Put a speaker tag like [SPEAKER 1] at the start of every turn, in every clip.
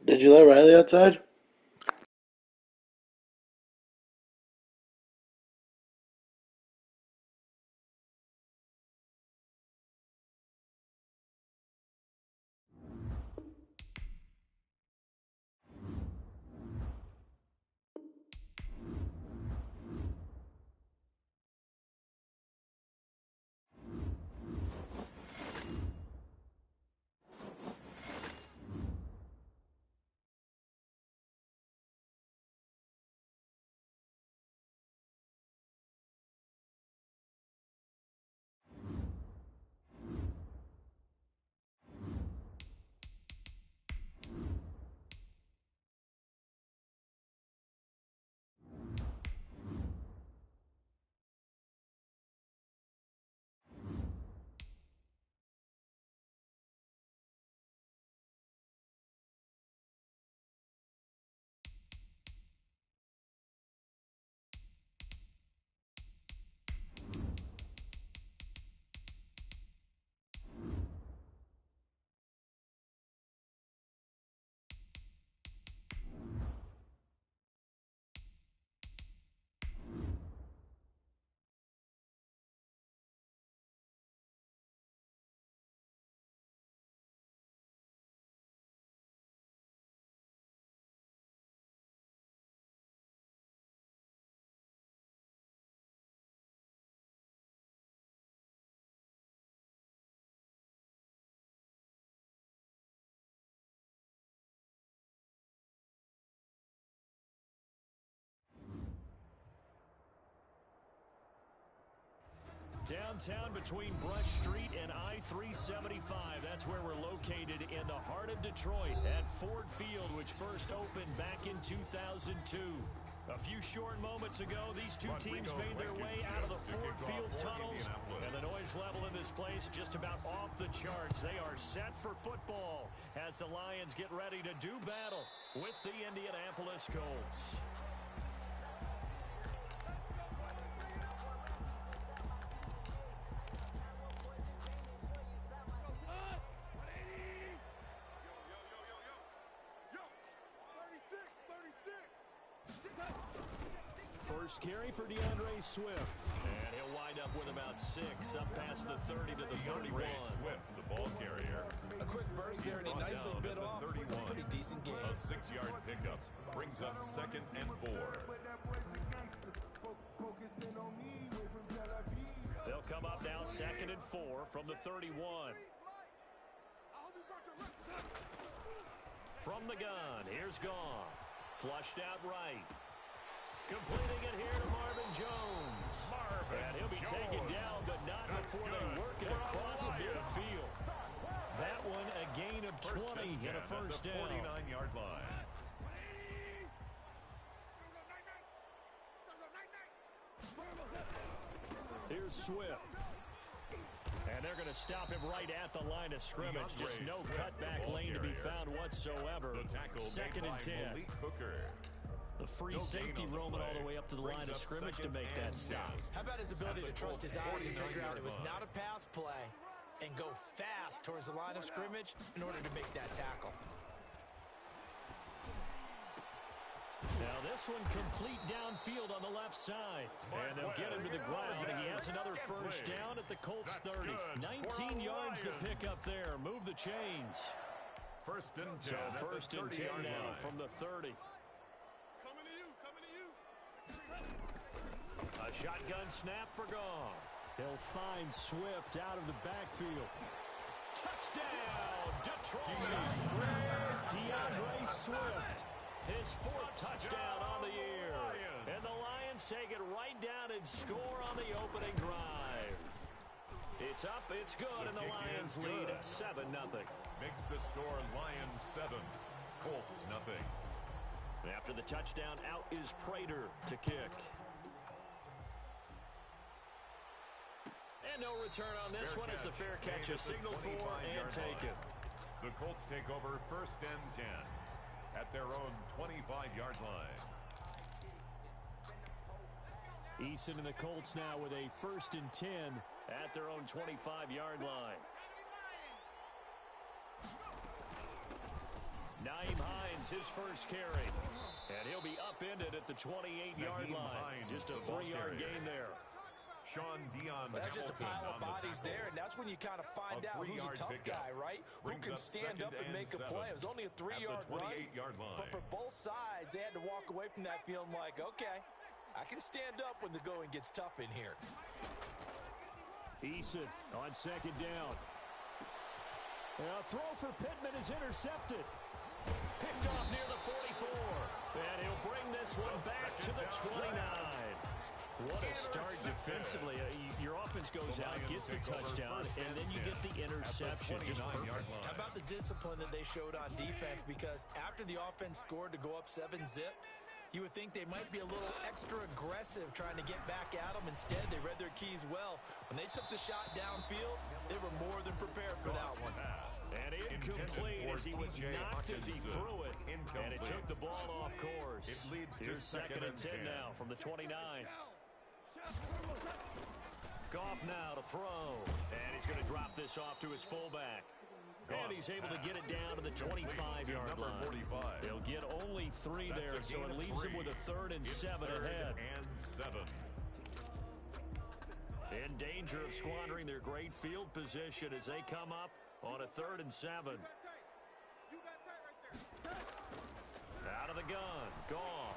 [SPEAKER 1] Did you let Riley outside?
[SPEAKER 2] Downtown between Brush Street and I-375. That's where we're located in the heart of Detroit at Ford Field, which first opened back in 2002. A few short moments ago, these two teams made their way out of the Ford Field tunnels, and the noise level in this place just about off the charts. They are set for football as the Lions get ready to do battle with the Indianapolis Colts. First carry for DeAndre Swift. And he'll wind up with about 6 up past the 30 to the 31.
[SPEAKER 3] Swift, the ball carrier.
[SPEAKER 4] A quick burst there, and he nicely bit off.
[SPEAKER 3] 31.
[SPEAKER 4] Pretty decent game.
[SPEAKER 3] A 6-yard pickup brings up 2nd and 4.
[SPEAKER 2] They'll come up now 2nd and 4 from the 31. From the gun, here's Goff. Flushed out right. Completing it here to Marvin Jones. And he'll be taken down, but not before they work it across midfield. That one a gain of 20 and a first down.
[SPEAKER 3] 49-yard line.
[SPEAKER 2] Here's Swift. And they're going to stop him right at the line of scrimmage. Just no cutback lane to be found whatsoever. 2nd and 10. The free safety roaming all the way up to the line of scrimmage to make that stop.
[SPEAKER 4] How about his ability to trust his eyes and figure out it was not a pass play and go fast towards the line of scrimmage in order to make that tackle.
[SPEAKER 2] Now this one complete downfield on the left side. And they'll get him to the ground, and he has another first down at the Colts 30. 19 yards to pick up there. Move the chains.
[SPEAKER 3] First and 10.
[SPEAKER 2] So 1st and 10 now from the 30. A shotgun snap for Goff. He'll find Swift out of the backfield. Touchdown, Detroit! DeAndre Swift, his 4th touchdown on the year. And the Lions take it right down and score on the opening drive. It's up, it's good, and the Lions lead at 7-0.
[SPEAKER 3] Makes the score Lions 7, Colts 0.
[SPEAKER 2] After the touchdown, out is Prater to kick. And no return on this one as the fair catch is signaled for and taken.
[SPEAKER 3] The Colts take over 1st and 10 at their own 25-yard line.
[SPEAKER 2] Eason and the Colts now with a 1st and 10 at their own 25-yard line. Nyheim Hines, his first carry. And he'll be upended at the 28-yard line. Just a 3-yard gain there.
[SPEAKER 3] Sean Dion.
[SPEAKER 4] Well, that's just a pile of bodies there, and that's when you kind of find out who's a tough guy, right? Who can stand up and make a play. It was only a 3-yard run, but for both sides, they had to walk away from that feeling like, okay, I can stand up when the going gets tough in here.
[SPEAKER 2] Eason on 2nd down. A throw for Pittman is intercepted. Picked off near the 44. And he'll bring this one back to the 29. What a start defensively. Your offense goes out, gets the touchdown, and then you get the interception. Just perfect.
[SPEAKER 4] How about the discipline that they showed on defense? Because after the offense scored to go up 7-zip, you would think they might be a little extra aggressive trying to get back at them. Instead, they read their keys well. When they took the shot downfield, they were more than prepared for that one.
[SPEAKER 2] And incomplete as he was knocked as he threw it. And it took the ball off course.
[SPEAKER 3] It leads to
[SPEAKER 2] Here's 2nd and 10 now from the 29. Goff now to throw. And he's going to drop this off to his fullback. And he's able to get it down to the 25-yard line.
[SPEAKER 3] 45.
[SPEAKER 2] They'll get only 3 there, so it leaves him with a 3rd and 7 ahead.
[SPEAKER 3] And 7.
[SPEAKER 2] In danger of squandering their great field position as they come up on a 3rd and 7. Out of the gun, Goff.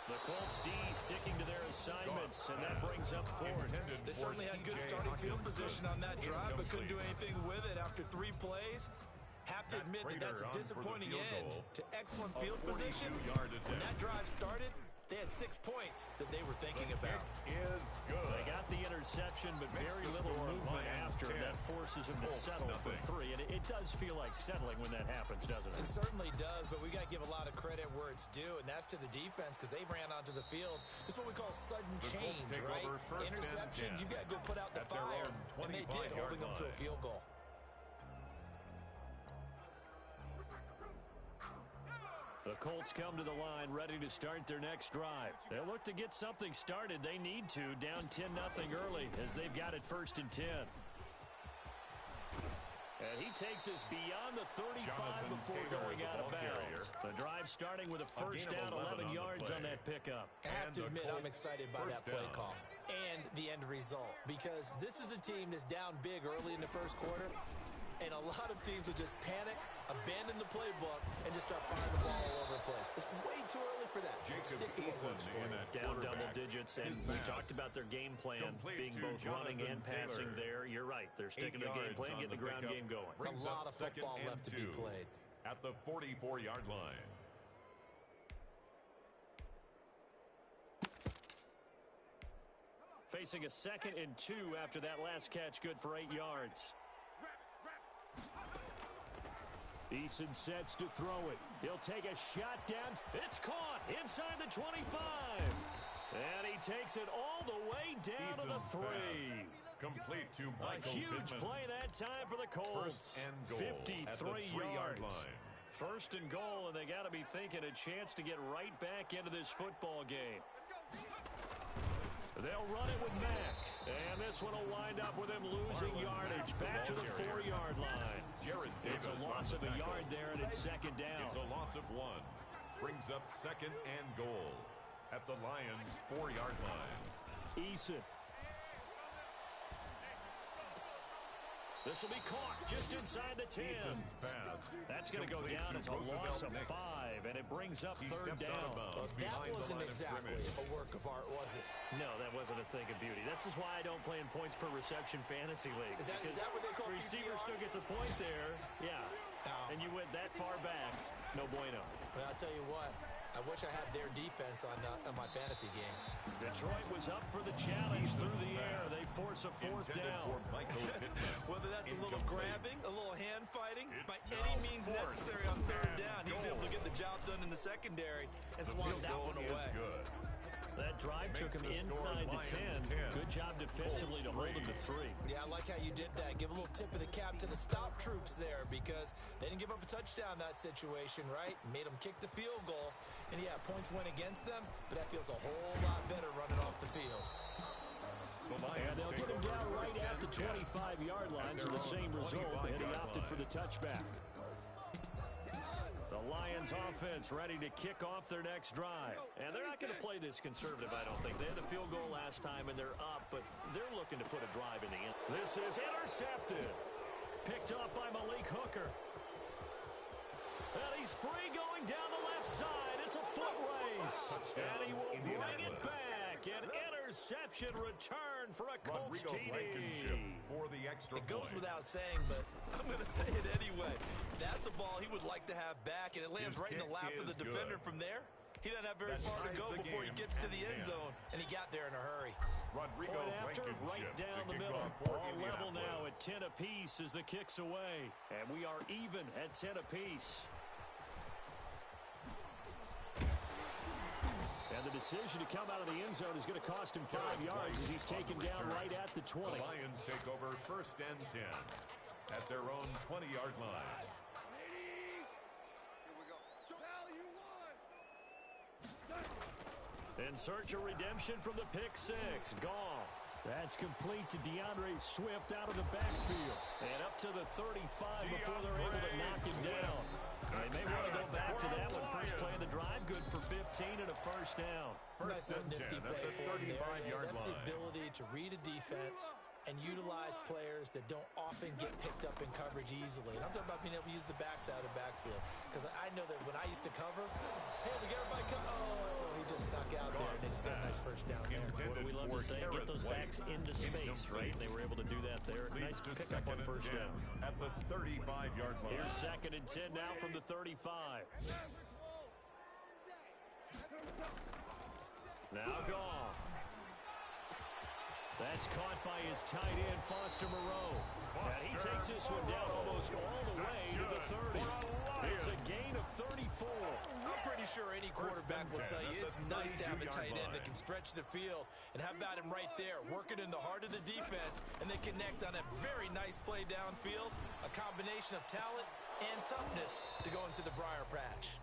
[SPEAKER 2] The Colts D sticking to their assignments, and that brings up 4th.
[SPEAKER 4] They certainly had good starting field position on that drive, but couldn't do anything with it after 3 plays. Have to admit that that's a disappointing end to excellent field position. When that drive started, they had 6 points that they were thinking about.
[SPEAKER 3] Is good.
[SPEAKER 2] They got the interception, but
[SPEAKER 3] Makes
[SPEAKER 2] very
[SPEAKER 3] the
[SPEAKER 2] little
[SPEAKER 3] score
[SPEAKER 2] movement
[SPEAKER 3] Lions
[SPEAKER 2] after.
[SPEAKER 3] 10,
[SPEAKER 2] That forces them to
[SPEAKER 3] Colts
[SPEAKER 2] settle for
[SPEAKER 3] nothing.
[SPEAKER 2] 3, and it does feel like settling when that happens, doesn't
[SPEAKER 4] It
[SPEAKER 2] it?
[SPEAKER 4] certainly does, but we got to give a lot of credit where it's due, and that's to the defense because they ran onto the field. This is what we call sudden
[SPEAKER 3] The Colts
[SPEAKER 4] change,
[SPEAKER 3] take
[SPEAKER 4] right?
[SPEAKER 3] over first and
[SPEAKER 4] Interception,
[SPEAKER 3] 10
[SPEAKER 4] you got to go put out the
[SPEAKER 3] at their
[SPEAKER 4] fire,
[SPEAKER 3] own
[SPEAKER 4] and they did,
[SPEAKER 3] 25-yard
[SPEAKER 4] holding them to a
[SPEAKER 3] line.
[SPEAKER 4] field goal.
[SPEAKER 2] The Colts come to the line ready to start their next drive. They'll look to get something started. They need to, down 10-0 early as they've got it 1st and 10. And he takes us beyond the 35
[SPEAKER 3] Jonathan
[SPEAKER 2] before
[SPEAKER 3] Taylor,
[SPEAKER 2] going
[SPEAKER 3] the
[SPEAKER 2] out of
[SPEAKER 3] ball
[SPEAKER 2] bounds.
[SPEAKER 3] carrier.
[SPEAKER 2] The drive starting with a first
[SPEAKER 3] gain
[SPEAKER 2] down,
[SPEAKER 3] of
[SPEAKER 2] 11
[SPEAKER 3] 11 on the
[SPEAKER 2] yards on
[SPEAKER 3] play.
[SPEAKER 2] that pickup.
[SPEAKER 4] I have
[SPEAKER 3] And
[SPEAKER 4] to
[SPEAKER 3] the
[SPEAKER 4] admit, I'm
[SPEAKER 3] Colts
[SPEAKER 4] excited by that
[SPEAKER 3] first
[SPEAKER 4] play
[SPEAKER 3] down.
[SPEAKER 4] call and the end result because this is a team that's down big early in the first quarter, and a lot of teams will just panic, abandon the playbook, and just start firing the ball all over the place. It's way too early for that.
[SPEAKER 3] Jacob
[SPEAKER 4] Stick to what
[SPEAKER 3] Eason
[SPEAKER 4] works for
[SPEAKER 3] in
[SPEAKER 4] you.
[SPEAKER 3] at
[SPEAKER 2] Down double
[SPEAKER 3] quarterback.
[SPEAKER 2] digits, and
[SPEAKER 3] His
[SPEAKER 2] we
[SPEAKER 3] pass
[SPEAKER 2] talked about their game plan
[SPEAKER 3] complete
[SPEAKER 2] being
[SPEAKER 3] to
[SPEAKER 2] both running and
[SPEAKER 3] Jonathan
[SPEAKER 2] passing
[SPEAKER 3] Taylor.
[SPEAKER 2] there. You're right. They're sticking to the game
[SPEAKER 3] 8
[SPEAKER 2] plan,
[SPEAKER 3] yards
[SPEAKER 2] getting the
[SPEAKER 3] on
[SPEAKER 2] ground
[SPEAKER 3] pickup,
[SPEAKER 2] game going.
[SPEAKER 3] brings
[SPEAKER 4] A lot
[SPEAKER 3] up
[SPEAKER 4] of football
[SPEAKER 3] 2nd and
[SPEAKER 4] left to be
[SPEAKER 3] 2
[SPEAKER 4] played.
[SPEAKER 3] at the 44-yard line.
[SPEAKER 2] Facing a 2nd and 2 after that last catch, good for 8 yards. Eason sets to throw it. He'll take a shot down. It's caught inside the 25. And he takes it all the way down to the
[SPEAKER 3] Eason's
[SPEAKER 2] 3.
[SPEAKER 3] pass complete to
[SPEAKER 2] A
[SPEAKER 3] Michael
[SPEAKER 2] huge
[SPEAKER 3] Pittman.
[SPEAKER 2] play that time for the Colts.
[SPEAKER 3] First and goal
[SPEAKER 2] 53
[SPEAKER 3] at the 3-yard
[SPEAKER 2] yards.
[SPEAKER 3] line.
[SPEAKER 2] First and goal, and they got to be thinking a chance to get right back into this football game. They'll run it with Mack. And this one will wind up with him losing
[SPEAKER 3] Marlon
[SPEAKER 2] yardage
[SPEAKER 3] Mack,
[SPEAKER 2] back to
[SPEAKER 3] the
[SPEAKER 2] the
[SPEAKER 3] ball carrier.
[SPEAKER 2] 4-yard line.
[SPEAKER 3] Jared
[SPEAKER 2] It's a
[SPEAKER 3] Davis
[SPEAKER 2] loss
[SPEAKER 3] on
[SPEAKER 2] of
[SPEAKER 3] the
[SPEAKER 2] a
[SPEAKER 3] tackle.
[SPEAKER 2] yard there, and it's 2nd down.
[SPEAKER 3] It's a loss of 1. Brings up 2nd and goal at the Lions' 4-yard line.
[SPEAKER 2] Eason. This will be caught just inside the 10.
[SPEAKER 3] Eason's pass.
[SPEAKER 2] That's going to go
[SPEAKER 3] complete
[SPEAKER 2] down
[SPEAKER 3] to
[SPEAKER 2] as a
[SPEAKER 3] Roosevelt
[SPEAKER 2] loss of
[SPEAKER 3] Nix.
[SPEAKER 2] 5, and it brings up
[SPEAKER 3] He
[SPEAKER 2] 3rd
[SPEAKER 3] steps out
[SPEAKER 2] down.
[SPEAKER 3] of bounds
[SPEAKER 4] That
[SPEAKER 3] behind the
[SPEAKER 4] wasn't
[SPEAKER 3] line of
[SPEAKER 4] exactly
[SPEAKER 3] scrimmage.
[SPEAKER 4] a work of art, was it?
[SPEAKER 2] No, that wasn't a thing of beauty. This is why I don't play in points per reception fantasy leagues.
[SPEAKER 4] Is that what they call
[SPEAKER 2] receiver
[SPEAKER 4] PPR?
[SPEAKER 2] still gets a point there. Yeah.
[SPEAKER 4] No.
[SPEAKER 2] And you went that far back. No bueno.
[SPEAKER 4] But I'll tell you what, I wish I had their defense on my fantasy game.
[SPEAKER 2] Detroit was up for the challenge through the air. They force a 4th
[SPEAKER 3] Intended
[SPEAKER 2] down.
[SPEAKER 3] for Michael Pittman.
[SPEAKER 4] Whether that's a little
[SPEAKER 3] Incomplete.
[SPEAKER 4] grabbing, a little hand fighting,
[SPEAKER 3] It's
[SPEAKER 4] by
[SPEAKER 3] now
[SPEAKER 4] any means
[SPEAKER 3] 4th
[SPEAKER 4] necessary on 3rd
[SPEAKER 3] and
[SPEAKER 4] down, he was
[SPEAKER 3] goal.
[SPEAKER 4] able to get the job done in the secondary and
[SPEAKER 3] The
[SPEAKER 4] swat
[SPEAKER 3] field
[SPEAKER 4] that
[SPEAKER 3] goal
[SPEAKER 4] one
[SPEAKER 3] is
[SPEAKER 4] away.
[SPEAKER 3] good.
[SPEAKER 2] That drive took him
[SPEAKER 3] Makes the score
[SPEAKER 2] inside the
[SPEAKER 3] Lions
[SPEAKER 2] 10.
[SPEAKER 3] 10.
[SPEAKER 2] Good job defensively to hold him to 3.
[SPEAKER 4] Yeah, I like how you did that. Give a little tip of the cap to the stop troops there because they didn't give up a touchdown in that situation, right? Made them kick the field goal. And, yeah, points went against them, but that feels a whole lot better running off the field.
[SPEAKER 3] The Lions
[SPEAKER 2] And they'll
[SPEAKER 3] take
[SPEAKER 2] get him
[SPEAKER 3] over
[SPEAKER 2] down right
[SPEAKER 3] first
[SPEAKER 2] at the
[SPEAKER 3] and 10.
[SPEAKER 2] 25-yard line,
[SPEAKER 3] At
[SPEAKER 2] so
[SPEAKER 3] their
[SPEAKER 2] the
[SPEAKER 3] own
[SPEAKER 2] same result, and he
[SPEAKER 3] 25-yard
[SPEAKER 2] opted for the
[SPEAKER 3] line.
[SPEAKER 2] touchback. The Lions offense ready to kick off their next drive. And they're not going to play this conservative, I don't think. They had the field goal last time, and they're up, but they're looking to put a drive in the end. This is intercepted. Picked up by Malik Hooker. And he's free going down the left side. It's a foot race.
[SPEAKER 3] Touchdown,
[SPEAKER 2] And he will bring it
[SPEAKER 3] Indianapolis.
[SPEAKER 2] back. An interception return for a Colts
[SPEAKER 3] Rodrigo Blankenship
[SPEAKER 2] TD.
[SPEAKER 3] for the extra
[SPEAKER 4] It goes
[SPEAKER 3] point.
[SPEAKER 4] without saying, but I'm going to say it anyway. That's a ball he would like to have back, and it lands
[SPEAKER 3] His
[SPEAKER 4] right in the
[SPEAKER 3] kick
[SPEAKER 4] lap of the
[SPEAKER 3] is
[SPEAKER 4] defender
[SPEAKER 3] good.
[SPEAKER 4] from there. He doesn't have very
[SPEAKER 3] That
[SPEAKER 4] far to
[SPEAKER 3] ties
[SPEAKER 4] go
[SPEAKER 3] the
[SPEAKER 4] before he
[SPEAKER 3] game
[SPEAKER 4] gets to the
[SPEAKER 3] at
[SPEAKER 4] end
[SPEAKER 3] 10.
[SPEAKER 4] zone, and he got there in a hurry.
[SPEAKER 3] Rodrigo
[SPEAKER 2] Point after,
[SPEAKER 3] Blankenship
[SPEAKER 2] right
[SPEAKER 3] to
[SPEAKER 2] down the
[SPEAKER 3] kick
[SPEAKER 2] middle.
[SPEAKER 3] off for
[SPEAKER 2] All level now at
[SPEAKER 3] Indianapolis.
[SPEAKER 2] 10 apiece as the kick's away. And we are even at 10 apiece. And the decision to come out of the end zone is going to cost him 5 yards as he's taken down right at the 20.
[SPEAKER 3] The Lions take over first and 10 at their own 20-yard line.
[SPEAKER 2] In search of redemption from the pick six. Goff. That's complete to DeAndre Swift out of the backfield. And up to the 35 before they're able to knock him down. They may want to go back to that one. First play of the drive, good for 15 and a first down.
[SPEAKER 3] First
[SPEAKER 4] Nice
[SPEAKER 3] and
[SPEAKER 4] little
[SPEAKER 3] 10
[SPEAKER 4] nifty
[SPEAKER 3] at
[SPEAKER 4] play
[SPEAKER 3] the
[SPEAKER 4] for him there.
[SPEAKER 3] 35-yard
[SPEAKER 4] That's the
[SPEAKER 3] line.
[SPEAKER 4] ability to read a defense and utilize players that don't often get picked up in coverage easily. And I'm talking about being able to use the backside of the backfield. Because I know that when I used to cover, hey, we got everybody come. Oh, he just snuck out there, and they just got a nice first down there.
[SPEAKER 2] What do we love to say? Get those backs into space, right? They were able to do that there. Nice
[SPEAKER 3] Leads to
[SPEAKER 2] pickup on
[SPEAKER 3] second and
[SPEAKER 2] first
[SPEAKER 3] 10
[SPEAKER 2] down.
[SPEAKER 3] at the 35-yard line.
[SPEAKER 2] Here's 2nd and 10 now from the 35. Now Goff. That's caught by his tight end, Foster Moreau. And he takes this one down almost all the way to the 30. It's a gain of 34.
[SPEAKER 4] I'm pretty sure any quarterback will tell you it's nice to have a tight end that can stretch the field. And how about him right there, working in the heart of the defense, and then connect on a very nice play downfield. A combination of talent and toughness to go into the briar patch.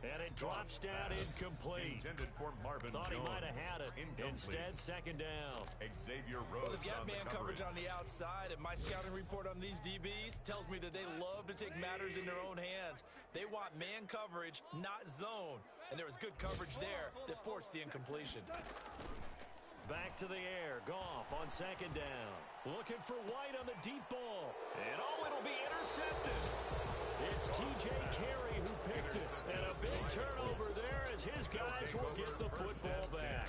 [SPEAKER 2] And it drops down incomplete.
[SPEAKER 3] Intended for Marvin
[SPEAKER 2] Thought he
[SPEAKER 3] Jones.
[SPEAKER 2] might have had it.
[SPEAKER 3] Incomplete.
[SPEAKER 2] Instead, second down.
[SPEAKER 3] Xavier Rhodes
[SPEAKER 4] Well, if you have
[SPEAKER 3] on the
[SPEAKER 4] man coverage on the outside, and my scouting report on these DBs tells me that they love to take matters in their own hands. They want man coverage, not zone. And there was good coverage there that forced the incompletion.
[SPEAKER 2] Back to the air. Goff on second down. Looking for White on the deep ball. And it'll be intercepted. It's T.J. Carey who picked it. And a big turnover there as his guys will get the football back.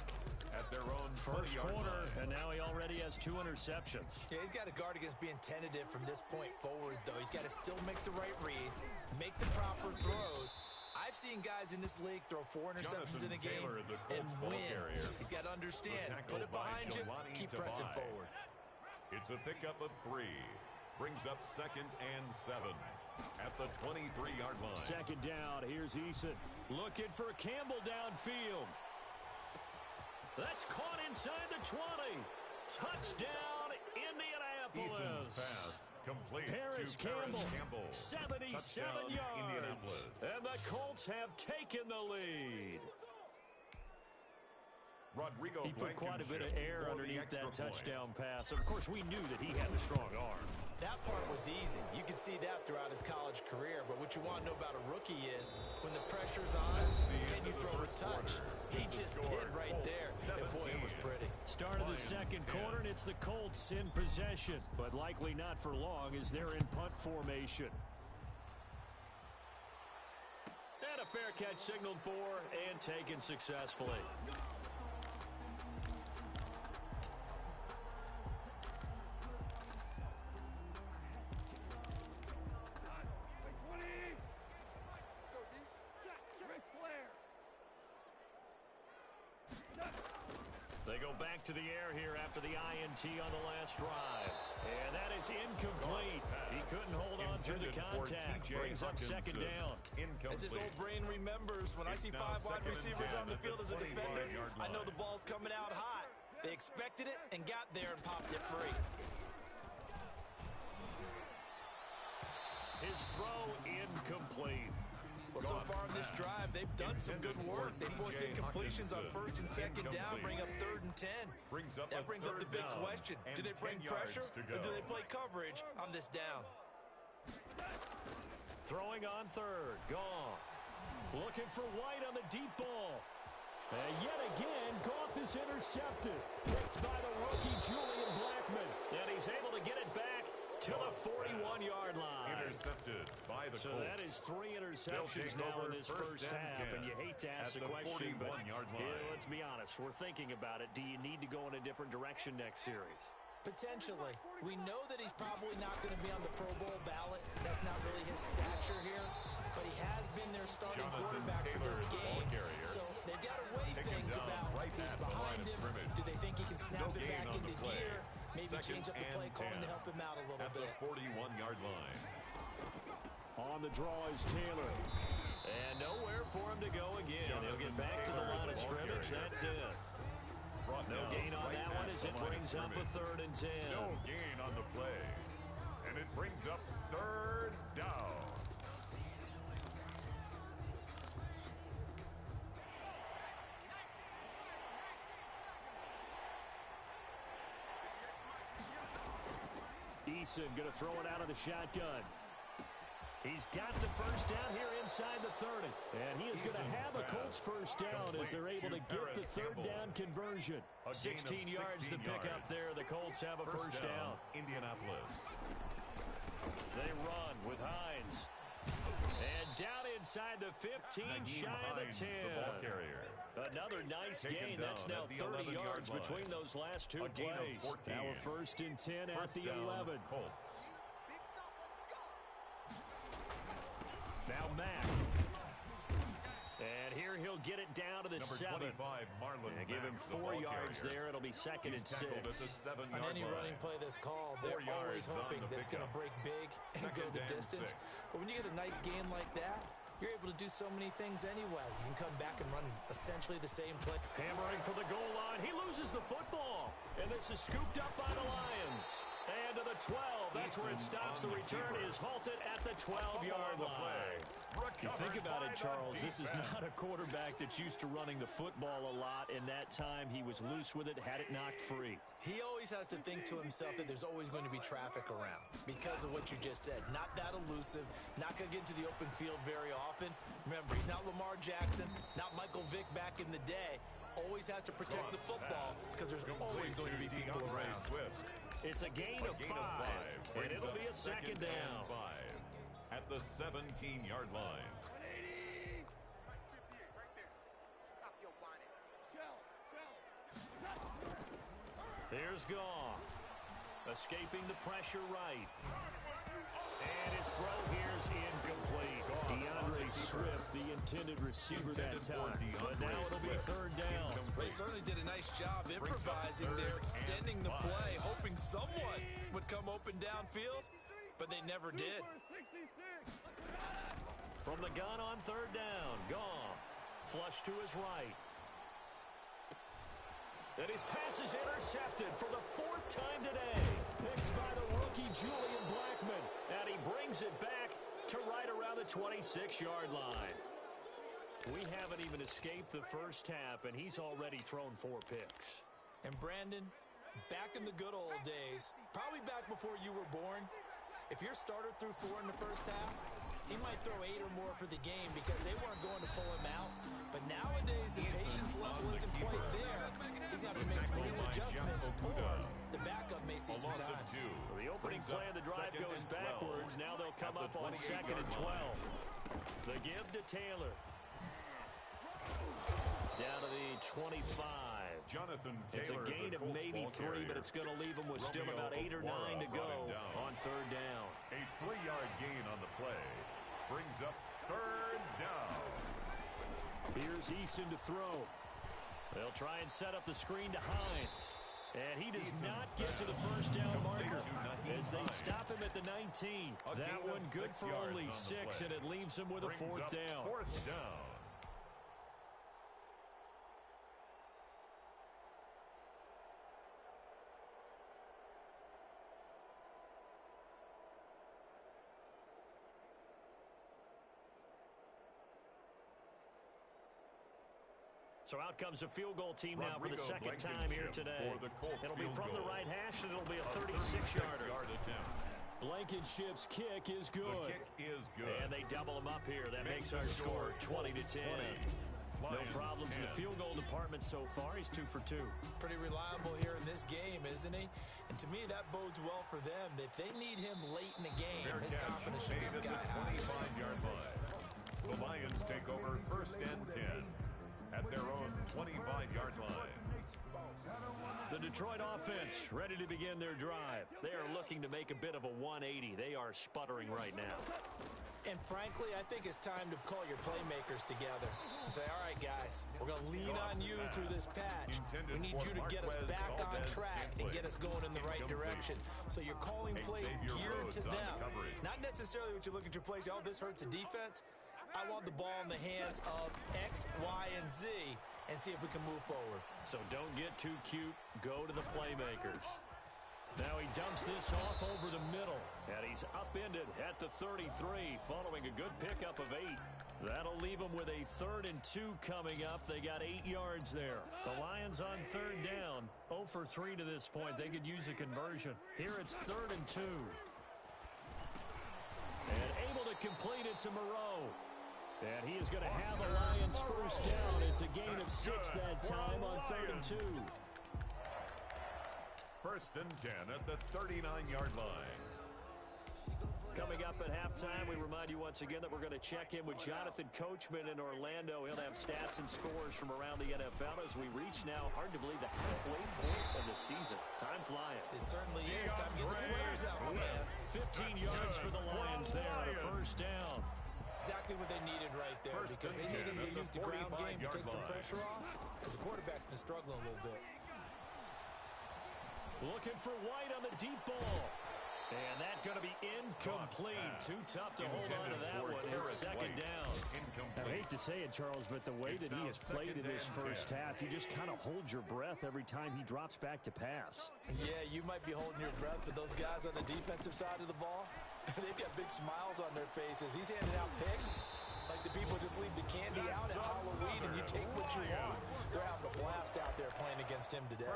[SPEAKER 3] At their own
[SPEAKER 2] First quarter, and now he already has 2 interceptions.
[SPEAKER 4] Yeah, he's got to guard against being tentative from this point forward, though. He's got to still make the right reads, make the proper throws. I've seen guys in this league throw 4 interceptions in a game and win. He's got to understand, put it behind you, keep pressing forward.
[SPEAKER 3] It's a pickup of 3. Brings up 2nd and 7 at the 23-yard line.
[SPEAKER 2] Second down, here's Eason. Looking for Campbell downfield. That's caught inside the 20. Touchdown, Indianapolis.
[SPEAKER 3] Eason's pass complete
[SPEAKER 2] Paris
[SPEAKER 3] to Paris
[SPEAKER 2] Campbell, 77
[SPEAKER 3] Touchdown,
[SPEAKER 2] yards.
[SPEAKER 3] Indianapolis.
[SPEAKER 2] And the Colts have taken the lead.
[SPEAKER 3] Rodrigo
[SPEAKER 2] He put quite a bit of
[SPEAKER 3] Blankenship
[SPEAKER 2] air
[SPEAKER 3] for the
[SPEAKER 2] underneath that
[SPEAKER 3] extra point.
[SPEAKER 2] touchdown pass. Of course, we knew that he had the strong arm.
[SPEAKER 4] That part was easy. You could see that throughout his college career. But what you want to know about a rookie is when the pressure's on, can you throw a touch? He just did right there. And boy, it was pretty.
[SPEAKER 2] Start of the second quarter, and it's the Colts in possession. But likely not for long as they're in punt formation. And a fair catch signaled for and taken successfully. They go back to the air here after the INT on the last drive. And that is incomplete. He couldn't hold on through the contact. Brings up second down.
[SPEAKER 4] As his old brain remembers, when I see 5 wide receivers on the field as a defender, I know the ball's coming out hot. They expected it and got there and popped it free.
[SPEAKER 2] His throw incomplete.
[SPEAKER 4] Well, so far in this drive, they've done some good work. They force incompletions on 1st and 2nd down, bring up 3rd and 10. That brings up the big question. Do they bring pressure or do they play coverage on this down?
[SPEAKER 2] Throwing on 3rd. Goff. Looking for White on the deep ball. And yet again, Goff is intercepted. Picked by the rookie, Julian Blackmon. And he's able to get it back to the 41-yard line.
[SPEAKER 3] Intercepted by the
[SPEAKER 2] So
[SPEAKER 3] Colts.
[SPEAKER 2] that is 3 interceptions now in this first half. And you hate to ask the question, but let's be honest. We're thinking about it. Do you need to go in a different direction next series?
[SPEAKER 4] Potentially. We know that he's probably not going to be on the Pro Bowl ballot. That's not really his stature here. But he has been their starting quarterback for this game. So they've got to weigh things about who's behind him. Do they think he can snap it back into gear? Maybe change up the play calling to help him out a little
[SPEAKER 3] at
[SPEAKER 4] bit.
[SPEAKER 3] the 41-yard line.
[SPEAKER 2] On the draw is Taylor. And nowhere for him to go again. He'll get back to the line of scrimmage. That's it. No gain on that one as it brings up a 3rd and 10.
[SPEAKER 3] No gain on the play. And it brings up 3rd down.
[SPEAKER 2] Eason going to throw it out of the shotgun. He's got the first down here inside the 30. And he is going to have a Colts first down as they're able to get the 3rd down conversion. 16 yards to pick up there. The Colts have a first down.
[SPEAKER 3] Indianapolis.
[SPEAKER 2] They run with Hines. And down inside the 15, shy of the 10.
[SPEAKER 3] The ball carrier.
[SPEAKER 2] Another nice gain. That's now 30 yards between those last 2 plays. Now a 1st and 10 at the 11.
[SPEAKER 3] Colts.
[SPEAKER 2] Now Mack. And here he'll he'll get it down to the
[SPEAKER 3] Number
[SPEAKER 2] 7.
[SPEAKER 3] 25, Marlon
[SPEAKER 2] Give him
[SPEAKER 3] Mack, the
[SPEAKER 2] 4
[SPEAKER 3] ball
[SPEAKER 2] yards
[SPEAKER 3] carrier.
[SPEAKER 2] there. It'll be second
[SPEAKER 3] He's
[SPEAKER 2] and
[SPEAKER 3] tackled at
[SPEAKER 2] 6.
[SPEAKER 3] the 7-yard
[SPEAKER 4] On any
[SPEAKER 3] line.
[SPEAKER 4] running play that's called,
[SPEAKER 3] 4
[SPEAKER 4] they're always
[SPEAKER 3] yards on
[SPEAKER 4] hoping
[SPEAKER 3] the
[SPEAKER 4] that it's going to
[SPEAKER 3] pickup.
[SPEAKER 4] break big and go
[SPEAKER 3] Second
[SPEAKER 4] the
[SPEAKER 3] and
[SPEAKER 4] distance.
[SPEAKER 3] 6.
[SPEAKER 4] But when you get a nice game like that, you're able to do so many things anyway. You can come back and run essentially the same play.
[SPEAKER 2] Hammering for the goal line. He loses the football. And this is scooped up by the Lions. And to the 12. That's where it stops. The return is halted at the 12-yard line. You think about it, Charles, this is not a quarterback that's used to running the football a lot, and that time he was loose with it, had it knocked free.
[SPEAKER 4] He always has to think to himself that there's always going to be traffic around because of what you just said. Not that elusive, not going to get into the open field very often. Remember, he's not Lamar Jackson, not Michael Vick back in the day. Always has to protect the football because there's always going to be people around.
[SPEAKER 2] It's a gain of 5, and it'll be a second down.
[SPEAKER 3] 5 at the 17-yard line.
[SPEAKER 2] Here's Goff. Escaping the pressure right. And his throw here's incomplete. DeAndre Swift, the intended receiver that time. But now it'll be third down.
[SPEAKER 4] They certainly did a nice job improvising there, extending the play, hoping someone would come open downfield, but they never did.
[SPEAKER 2] From the gun on third down, Goff. Flush to his right. And his pass is intercepted for the 4th time today. Picked by the rookie Julian Blackmon. And he brings it back to right around the 26-yard line. We haven't even escaped the first half, and he's already thrown 4 picks.
[SPEAKER 4] And Brandon, back in the good old days, probably back before you were born, if your starter threw 4 in the first half, he might throw 8 or more for the game because they weren't going to pull him out. But nowadays, the patience level isn't quite there. He's going to have to make some real adjustments, or the backup may see some time.
[SPEAKER 2] So the opening play of the drive goes backwards. Now they'll come up on 2nd and 12. The give to Taylor. Down to the 25.
[SPEAKER 3] Jonathan
[SPEAKER 2] It's a
[SPEAKER 3] Taylor,
[SPEAKER 2] gain of
[SPEAKER 3] the Colts
[SPEAKER 2] maybe
[SPEAKER 3] ball
[SPEAKER 2] 3,
[SPEAKER 3] carrier.
[SPEAKER 2] but it's going to leave them with still
[SPEAKER 3] Romeo
[SPEAKER 2] about 8 or 9 to go
[SPEAKER 3] Okwara
[SPEAKER 2] on third down.
[SPEAKER 3] A 3-yard gain on the play brings up third down.
[SPEAKER 2] Here's Eason to throw. They'll try and set up the screen to Hines. And he does not get to the first down marker as they stop him at the 19. That one good for only 6, and it leaves him with a 4th down.
[SPEAKER 3] 4th down.
[SPEAKER 2] So out comes a field goal team now for the second time here today. It'll be from the right hash, and it'll be a 36-yarder. Blankenship's kick is good.
[SPEAKER 3] The kick is good.
[SPEAKER 2] And they double them up here. That makes our score 20-10. No problems in the field goal department so far. He's 2 for 2.
[SPEAKER 4] Pretty reliable here in this game, isn't he? And to me, that bodes well for them. If they need him late in the game, his confidence should be sky high.
[SPEAKER 3] 25-yard line. The Lions take over 1st and 10 at their own 25-yard line.
[SPEAKER 2] The Detroit offense ready to begin their drive. They are looking to make a bit of a 180. They are sputtering right now.
[SPEAKER 4] And frankly, I think it's time to call your playmakers together and say, all right, guys, we're going to lean on you through this patch. We need you to get us back on track and get us going in the right direction. So you're calling plays geared to them. Not necessarily what you look at your plays, oh, this hurts the defense. I want the ball in the hands of X, Y, and Z and see if we can move forward.
[SPEAKER 2] So don't get too cute. Go to the playmakers. Now he dumps this off over the middle. And he's upended at the 33 following a good pickup of 8. That'll leave them with a 3rd and 2 coming up. They got 8 yards there. The Lions on third down. 0 for 3 to this point. They could use a conversion. Here it's 3rd and 2. And able to complete it to Moreau. And he is going to have the Lions first down. It's a gain of 6 that time on 3rd and 2.
[SPEAKER 3] 1st and 10 at the 39-yard line.
[SPEAKER 2] Coming up at halftime, we remind you once again that we're going to check in with Jonathan Coachman in Orlando. He'll have stats and scores from around the NFL as we reach now, hard to believe, the halfway point of the season. Time flying.
[SPEAKER 4] It certainly is. Time to get the sweaters out, my man.
[SPEAKER 2] 15 yards for the Lions there on a first down.
[SPEAKER 4] Exactly what they needed right there, because they needed to use the ground game to take some pressure off, because the quarterback's been struggling a little bit.
[SPEAKER 2] Looking for White on the deep ball. And that's going to be incomplete. Too tough to hold on to that one. It's second down.
[SPEAKER 5] I hate to say it, Charles, but the way that he has played in this first half, you just kind of hold your breath every time he drops back to pass.
[SPEAKER 4] Yeah, you might be holding your breath, but those guys on the defensive side of the ball, they've got big smiles on their faces. He's handing out picks like the people just leave the candy out at Halloween and you take what you want. They're having a blast out there playing against him today.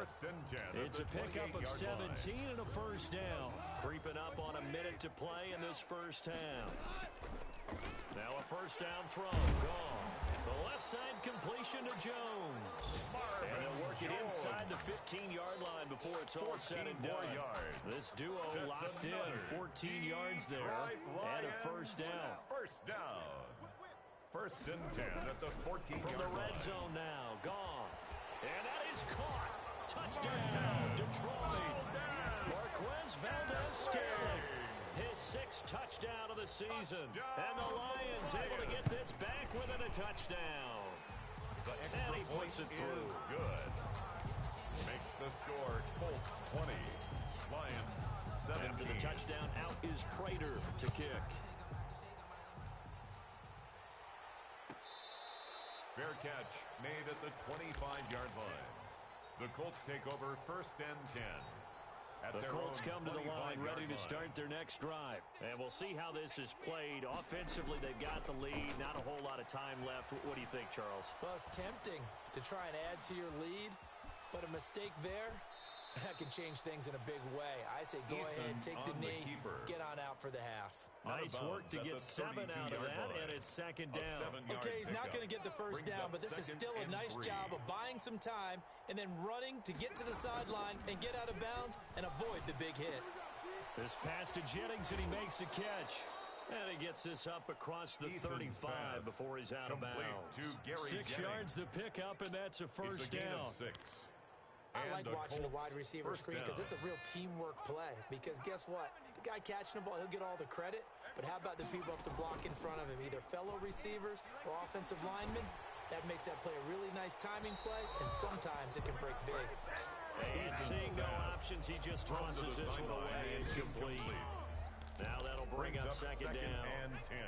[SPEAKER 2] It's a pickup of 17 and a first down. Creeping up on a minute to play in this first half. Now a first down throw. Gone. The left side completion to Jones. And they'll work it inside the 15-yard line before it's all said and done. This duo locked in. 14 yards there and a first down.
[SPEAKER 3] First down. First and 10 at the 14-yard line.
[SPEAKER 2] From the red zone now. Goff. And that is caught. Touchdown, Detroit. Marquez Valdes-Scantling. His 6th touchdown of the season. And the Lions able to get this back within a touchdown. And he puts it through.
[SPEAKER 3] Good. Makes the score Colts 20. Lions 17.
[SPEAKER 2] After the touchdown, out is Prater to kick.
[SPEAKER 3] Fair catch made at the 25-yard line. The Colts take over first and 10.
[SPEAKER 2] The Colts come to the line ready to start their next drive. And we'll see how this is played. Offensively, they've got the lead. Not a whole lot of time left. What do you think, Charles?
[SPEAKER 4] Well, it's tempting to try and add to your lead, but a mistake there, that can change things in a big way. I say go ahead, take the knee, get on out for the half.
[SPEAKER 2] Nice work to get 7 out of that, and it's second down.
[SPEAKER 4] Okay, he's not going to get the first down, but this is still a nice job of buying some time and then running to get to the sideline and get out of bounds and avoid the big hit.
[SPEAKER 2] This pass to Jennings, and he makes the catch. And he gets this up across the 35 before he's out of bounds. 6 yards the pickup, and that's a first down.
[SPEAKER 4] I like watching the wide receiver screen because it's a real teamwork play. Because guess what? The guy catching the ball, he'll get all the credit. But how about the people up to block in front of him? Either fellow receivers or offensive linemen. That makes that play a really nice timing play, and sometimes it can break big.
[SPEAKER 2] And seeing no options, he just tosses this one away incomplete. Now that'll bring up second down.
[SPEAKER 3] And 10.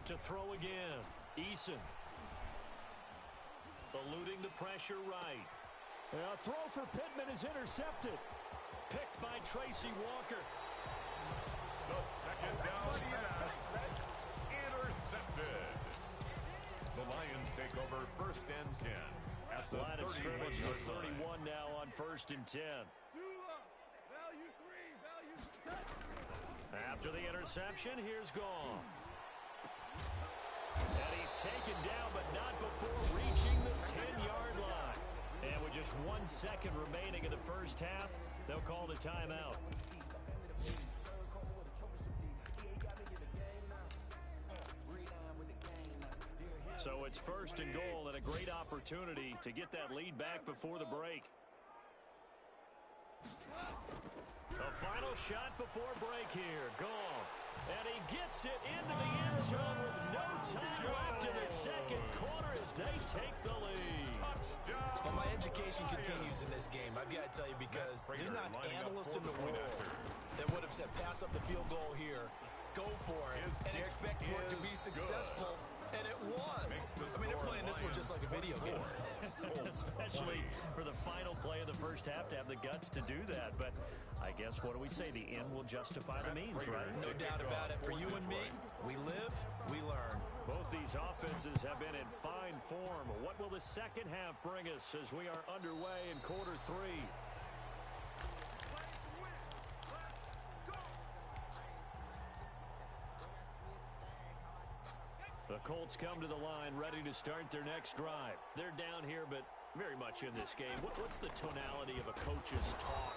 [SPEAKER 2] To throw again. Eason. Eluding the pressure right. A throw for Pittman is intercepted. Picked by Tracy Walker.
[SPEAKER 3] The second down pass. Intercepted. The Lions take over first and 10. At the
[SPEAKER 2] line of scrimmage with
[SPEAKER 3] 31
[SPEAKER 2] 31 now on first and 10. After the interception, here's Goff. And he's taken down, but not before reaching the 10-yard line. And with just 1 second remaining in the first half, they'll call the timeout. So it's first and goal and a great opportunity to get that lead back before the break. A final shot before break here. Goff. And he gets it into the end zone with no time left in the second quarter as they take the lead.
[SPEAKER 4] Well, my education continues in this game, I've got to tell you, because there's not an analyst in the world that would have said pass up the field goal here, go for it, and expect for it to be successful. And it was. I mean, they're playing this one just like a video game.
[SPEAKER 2] Especially for the final play of the first half to have the guts to do that. But I guess, what do we say? The end will justify the means, right?
[SPEAKER 4] No doubt about it. For you and me, we live, we learn.
[SPEAKER 2] Both these offenses have been in fine form. What will the second half bring us as we are underway in quarter 3? The Colts come to the line ready to start their next drive. They're down here, but very much in this game. What's the tonality of a coach's talk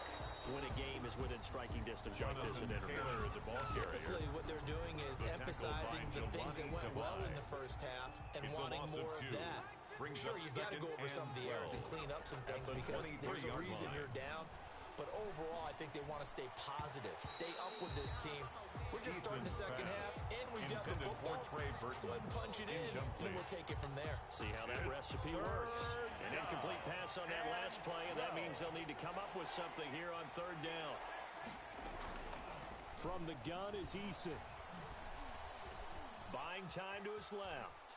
[SPEAKER 2] when a game is within striking distance like this in intermission?
[SPEAKER 4] Typically, what they're doing is emphasizing the things that went well in the first half and wanting more of that. Sure, you've got to go over some of the errors and clean up some things because there's a reason you're down. But overall, I think they want to stay positive, stay up with this team. We're just starting the second half, and we've got the football. Let's go ahead and punch it in, and we'll take it from there.
[SPEAKER 2] See how that recipe works. An incomplete pass on that last play, and that means they'll need to come up with something here on third down.
[SPEAKER 5] From the gun is Eason.
[SPEAKER 2] Buying time to his left.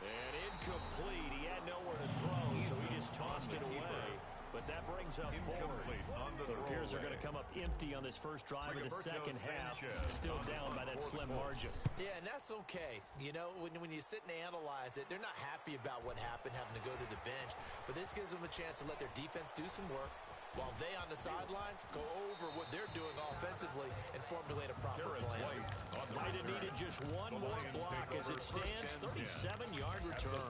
[SPEAKER 2] And incomplete. He had nowhere to throw, so he just tossed it away. But that brings up fourth. It appears they're going to come up empty on this first drive of the second half. Still down by that slim margin.
[SPEAKER 4] Yeah, and that's okay. You know, when you sit and analyze it, they're not happy about what happened, having to go to the bench. But this gives them a chance to let their defense do some work, while they on the sidelines go over what they're doing offensively and formulate a proper plan.
[SPEAKER 2] Might have needed just one more block as it stands. 37-yard return.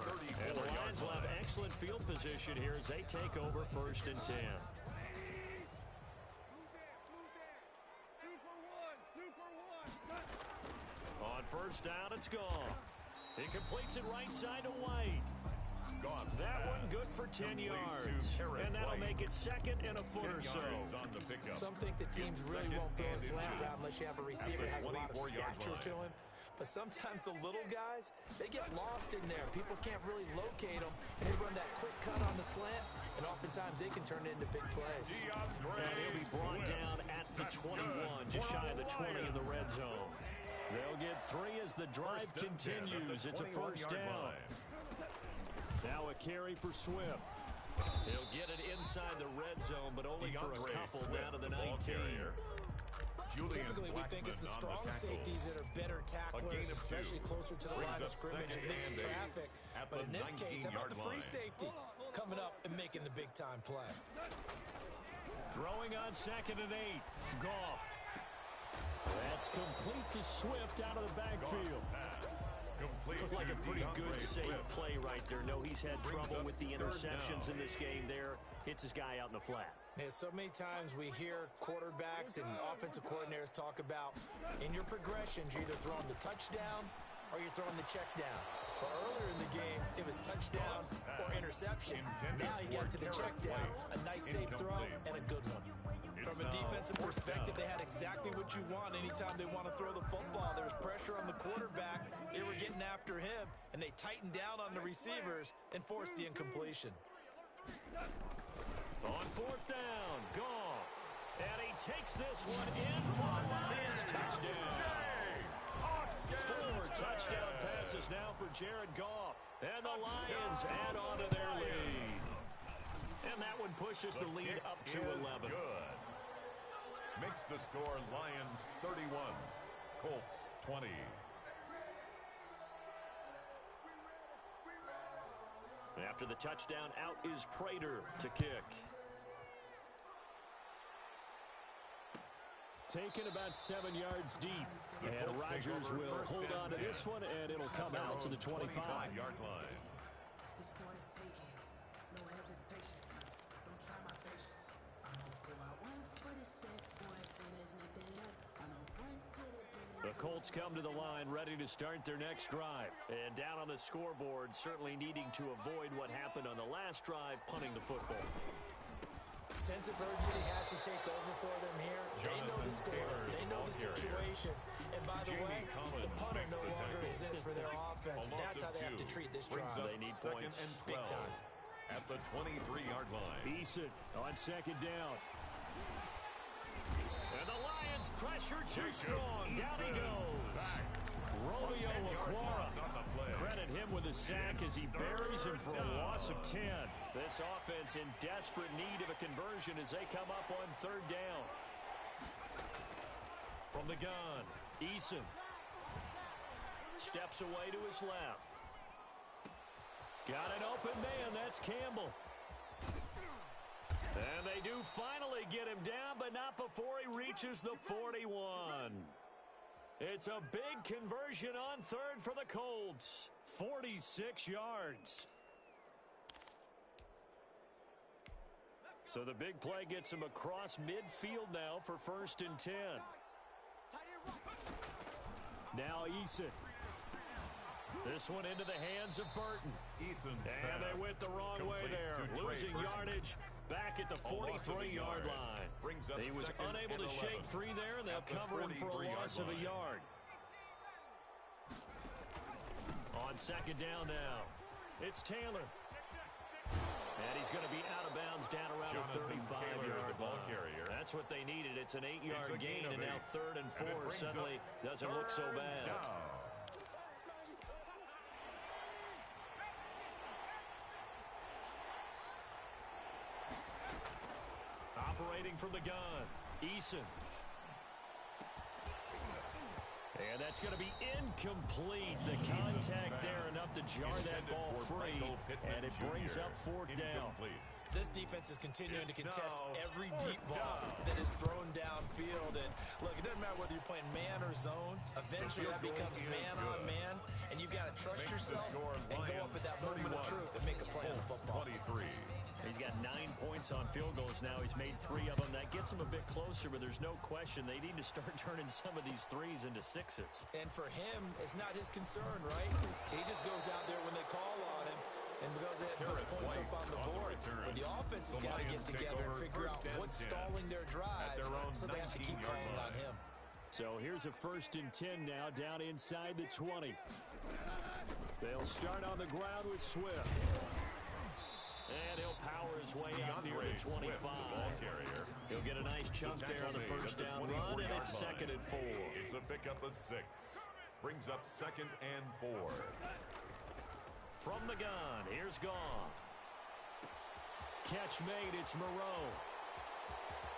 [SPEAKER 2] And the Lions will have excellent field position here as they take over first and 10. On first down, it's gone. He completes it right side to White. That one good for 10 yards. And that'll make it second and a foot or so.
[SPEAKER 4] Some think the teams really won't throw a slant route unless you have a receiver that has a lot of stature to him. But sometimes the little guys, they get lost in there. People can't really locate them, and they run that quick cut on the slant, and oftentimes they can turn it into big plays.
[SPEAKER 2] And he'll be brought down at the 21, just shy of the 20 in the red zone. They'll get 3 as the drive continues. It's a first down.
[SPEAKER 5] Now a carry for Swift.
[SPEAKER 2] He'll get it inside the red zone, but only for a couple down to the 19.
[SPEAKER 4] Typically, we think it's the strong safeties that are better tacklers, especially closer to the line of scrimmage and mixed traffic. But in this case, how about the free safety coming up and making the big-time play?
[SPEAKER 2] Throwing on second and 8. Goff.
[SPEAKER 5] That's complete to Swift out of the backfield.
[SPEAKER 2] Looked like a pretty good, safe play right there. No, he's had trouble with the interceptions in this game there. Hits his guy out in the flat.
[SPEAKER 4] Yeah, so many times we hear quarterbacks and offensive coordinators talk about in your progressions, you're either throwing the touchdown or you're throwing the check down. But earlier in the game, it was touchdown or interception. Now you get to the check down, a nice safe throw, and a good one. From a defensive perspective, they had exactly what you want anytime they want to throw the football. There was pressure on the quarterback. They were getting after him, and they tightened down on the receivers and forced the incompletion.
[SPEAKER 2] On fourth down, Goff. And he takes this one in for a Lions touchdown. 4 touchdown passes now for Jared Goff. And the Lions add on to their lead. And that one pushes the lead up to 11.
[SPEAKER 3] Makes the score Lions 31, Colts 20.
[SPEAKER 2] After the touchdown, out is Prater to kick.
[SPEAKER 5] Taken about 7 yards deep. And Rodgers will hold on to this one, and it'll come out to the 25-yard
[SPEAKER 3] line.
[SPEAKER 2] The Colts come to the line ready to start their next drive. And down on the scoreboard, certainly needing to avoid what happened on the last drive, punting the football.
[SPEAKER 4] Sense of urgency has to take over for them here. They know the score. They know the situation. And by the way, the punter no longer exists for their offense. That's how they have to treat this drive.
[SPEAKER 2] They need points
[SPEAKER 4] big time.
[SPEAKER 3] At the 23-yard line.
[SPEAKER 5] Eason on second down.
[SPEAKER 2] And the Lions pressure too strong. Down he goes. Romeo Okwara. Credit him with a sack as he buries him for a loss of 10. This offense in desperate need of a conversion as they come up on third down. From the gun, Eason steps away to his left. Got an open man. That's Campbell. And they do finally get him down, but not before he reaches the 41. It's a big conversion on third for the Colts. 46 yards. So the big play gets him across midfield now for first and 10.
[SPEAKER 5] Now Eason.
[SPEAKER 2] This one into the hands of Burton. And they went the wrong way there. Losing yardage, back at the 43-yard line. He was unable to shake free there, and they'll cover him for a loss of a yard. On second down now, it's Taylor. And he's going to be out of bounds down around the 35-yard line. That's what they needed. It's an 8-yard gain, and now 3rd and 4 suddenly doesn't look so bad. Operating from the gun, Eason. And that's going to be incomplete. The contact there enough to jar that ball free, and it brings up 4th down.
[SPEAKER 4] This defense is continuing to contest every deep ball that is thrown downfield. And look, it doesn't matter whether you're playing man or zone. Eventually that becomes man on man, and you've got to trust yourself and go up at that moment of truth and make a play on the football.
[SPEAKER 2] He's got 9 points on field goals now. He's made 3 of them. That gets him a bit closer, but there's no question they need to start turning some of these 3s into 6s.
[SPEAKER 4] And for him, it's not his concern, right? He just goes out there when they call on him and goes ahead and puts points up on the board. But the offense has got to get together and figure out what's stalling their drives, so they have to keep calling on him.
[SPEAKER 2] So here's a 1st and 10 now, down inside the 20. They'll start on the ground with Swift. And he'll power his way out near the 25. He'll get a nice chunk there on the 1st down run, and it's 2nd and 4.
[SPEAKER 3] It's a pickup of 6. Brings up 2nd and 4.
[SPEAKER 2] From the gun, here's Goff. Catch made, it's Moreau.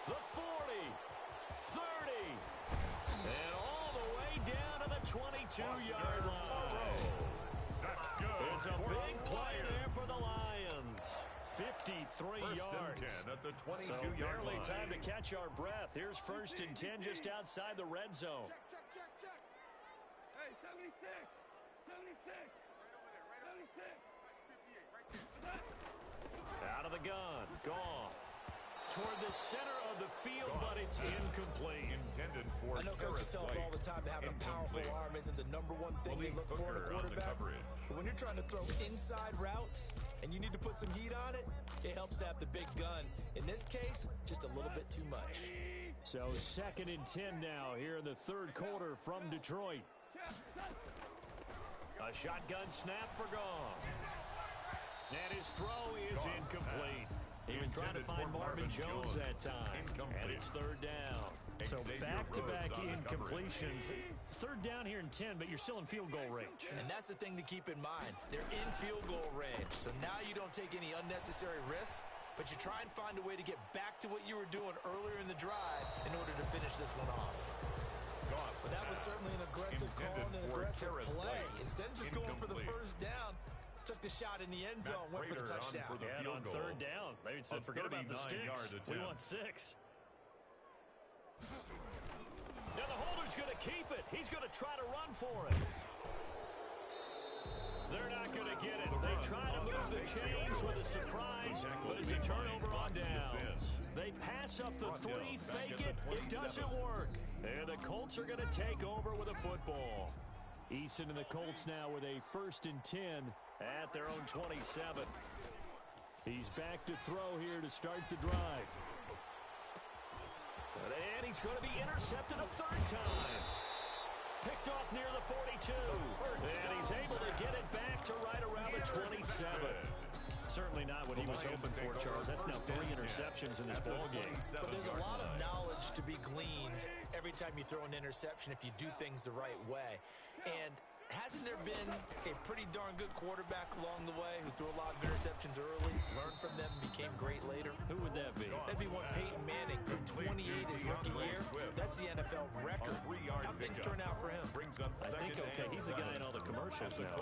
[SPEAKER 2] The 40, 30, and all the way down to the 22-yard line.
[SPEAKER 3] That's good.
[SPEAKER 2] It's a big play there for the Lions. 53 yards.
[SPEAKER 3] At the 22
[SPEAKER 2] so barely time to catch our breath. Here's 1st and 10 just outside the red zone.
[SPEAKER 6] Check. Hey, 76. 76. 76.
[SPEAKER 2] Out of the gun. Goff. Toward the center of the field, but it's incomplete.
[SPEAKER 3] Intended for
[SPEAKER 4] I know coaches tell us all the time that having a powerful arm isn't the #1 thing they look for in a quarterback. But when you're trying to throw inside routes and you need to put some heat on it, it helps to have the big gun. In this case, just a little bit too much.
[SPEAKER 2] So 2nd and 10 now here in the 3rd quarter from Detroit. A shotgun snap for Goff. And his throw is incomplete. He was trying to find Marvin Jones that time. And it's 3rd down. So back-to-back incompletions. 3rd down here in 10, but you're still in field goal range.
[SPEAKER 4] And that's the thing to keep in mind. They're in field goal range. So now you don't take any unnecessary risks, but you try and find a way to get back to what you were doing earlier in the drive in order to finish this one off. But that was certainly an aggressive call and an aggressive play. Instead of just going for the 1st down, took the shot in the end zone, went for the touchdown.
[SPEAKER 2] And on 3rd down, they said, forget about the sticks. We want 6. Now the holder's going to keep it. He's going to try to run for it. They're not going to get it. They try to move the chains with a surprise, but it's a turnover on downs. They pass up the 3, fake it. It doesn't work. And the Colts are going to take over with a football. Eason and the Colts now with a 1st and 10 at their own 27. He's back to throw here to start the drive. And he's going to be intercepted a 3rd time. Picked off near the 42. And he's able to get it back to right around the 27. Certainly not what he was hoping for, Charles. That's now 3 interceptions in this ballgame.
[SPEAKER 4] But there's a lot of knowledge to be gleaned every time you throw an interception if you do things the right way. And hasn't there been a pretty darn good quarterback along the way who threw a lot of interceptions early, learned from them, became great later?
[SPEAKER 2] Who would that be?
[SPEAKER 4] That'd be one Peyton Manning, threw 28 his rookie year. That's the NFL record. How things turn out for him?
[SPEAKER 2] I think okay. He's the guy in all the commercials now.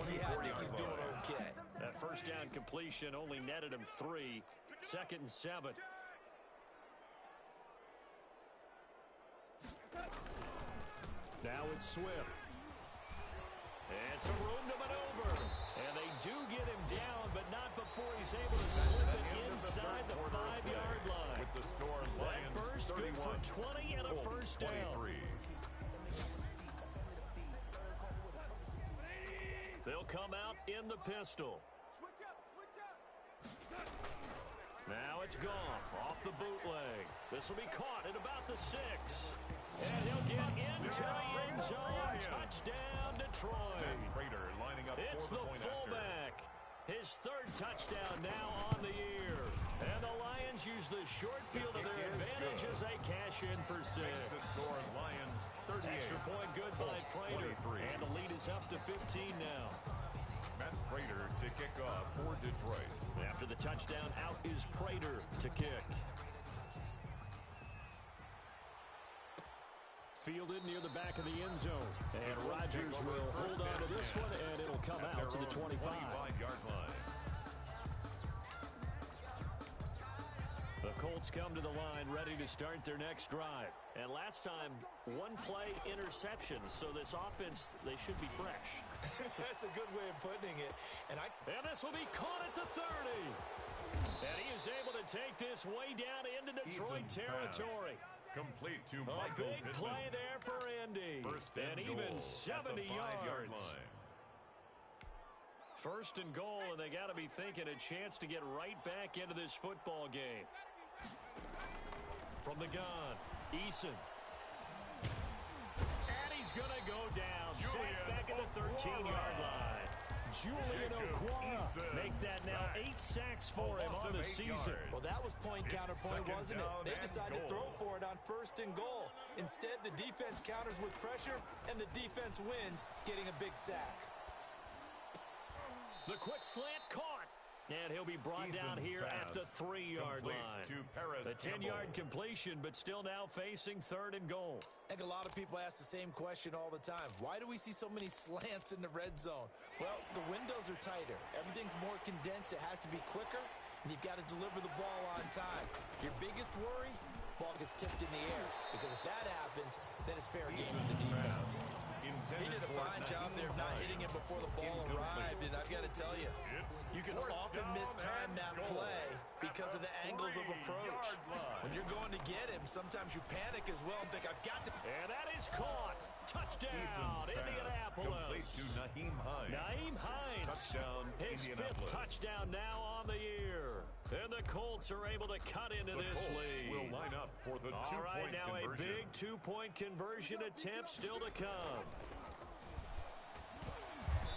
[SPEAKER 4] Yeah, I think he's doing okay.
[SPEAKER 2] That 1st down completion only netted him 3. 2nd and 7. Now it's Swift. And some room to maneuver. And they do get him down, but not before he's able to slip it inside the 5-yard line.
[SPEAKER 3] With the score,
[SPEAKER 2] that burst good for 20 and a 1st down. They'll come out in the pistol. Now it's Goff off the bootleg. This will be caught at about the 6. And he'll get into the end zone. Touchdown, Detroit.
[SPEAKER 3] Prater lining up
[SPEAKER 2] It's
[SPEAKER 3] for
[SPEAKER 2] the
[SPEAKER 3] point
[SPEAKER 2] fullback. His 3rd touchdown now on the year. And the Lions use the short field to their advantage as they cash in for 6.
[SPEAKER 3] Makes the score Lions 38.
[SPEAKER 2] Extra point good by Prater.
[SPEAKER 3] 23.
[SPEAKER 2] And the lead is up to 15 now.
[SPEAKER 3] Matt Prater to kick off for Detroit.
[SPEAKER 2] After the touchdown, out is Prater to kick. Fielded near the back of the end zone. And Rodgers will hold on to this one, and it'll come out to the
[SPEAKER 3] 25-yard line.
[SPEAKER 2] The Colts come to the line ready to start their next drive. And last time, 1-play interceptions. So this offense, they should be fresh.
[SPEAKER 4] That's a good way of putting it. And
[SPEAKER 2] this will be caught at the 30. And he is able to take this way down into Detroit territory.
[SPEAKER 3] Complete to
[SPEAKER 2] A
[SPEAKER 3] Michael
[SPEAKER 2] big
[SPEAKER 3] Pittman.
[SPEAKER 2] play there for Indy.
[SPEAKER 3] And
[SPEAKER 2] even
[SPEAKER 3] goal
[SPEAKER 2] 70
[SPEAKER 3] at the 5-yard
[SPEAKER 2] yards.
[SPEAKER 3] line.
[SPEAKER 2] 1st and goal, and they got to be thinking a chance to get right back into this football game. From the gun, Eason. And he's going to go down. Sacked back at the 13-yard line. Julian Okwara make that now 8 sacks for him on the season.
[SPEAKER 4] Well, that was point counterpoint, wasn't it? They decided to throw for it on 1st and goal. Instead, the defense counters with pressure, and the defense wins, getting a big sack.
[SPEAKER 2] The quick slant caught. And he'll be brought down here at the 3-yard line. A 10-yard completion, but still now facing 3rd and goal.
[SPEAKER 4] I think a lot of people ask the same question all the time. Why do we see so many slants in the red zone? Well, the windows are tighter. Everything's more condensed. It has to be quicker, and you've got to deliver the ball on time. Your biggest worry? Ball gets tipped in the air. Because if that happens, then it's fair game for the defense. He did a fine job there of not hitting him before the ball arrived, and I've got to tell you, you can often mistime that play because of the angles of approach. When you're going to get him, sometimes you panic as well and think, I've got to...
[SPEAKER 2] And that is caught. Touchdown, Indianapolis.
[SPEAKER 3] To Nyheim Hines.
[SPEAKER 2] Nyheim Hines.
[SPEAKER 3] Touchdown,
[SPEAKER 2] his 5th touchdown now on the year. And the Colts are able to cut into this lead.
[SPEAKER 3] Will line up for the
[SPEAKER 2] All right, now
[SPEAKER 3] conversion.
[SPEAKER 2] a big 2-point conversion attempt still to come.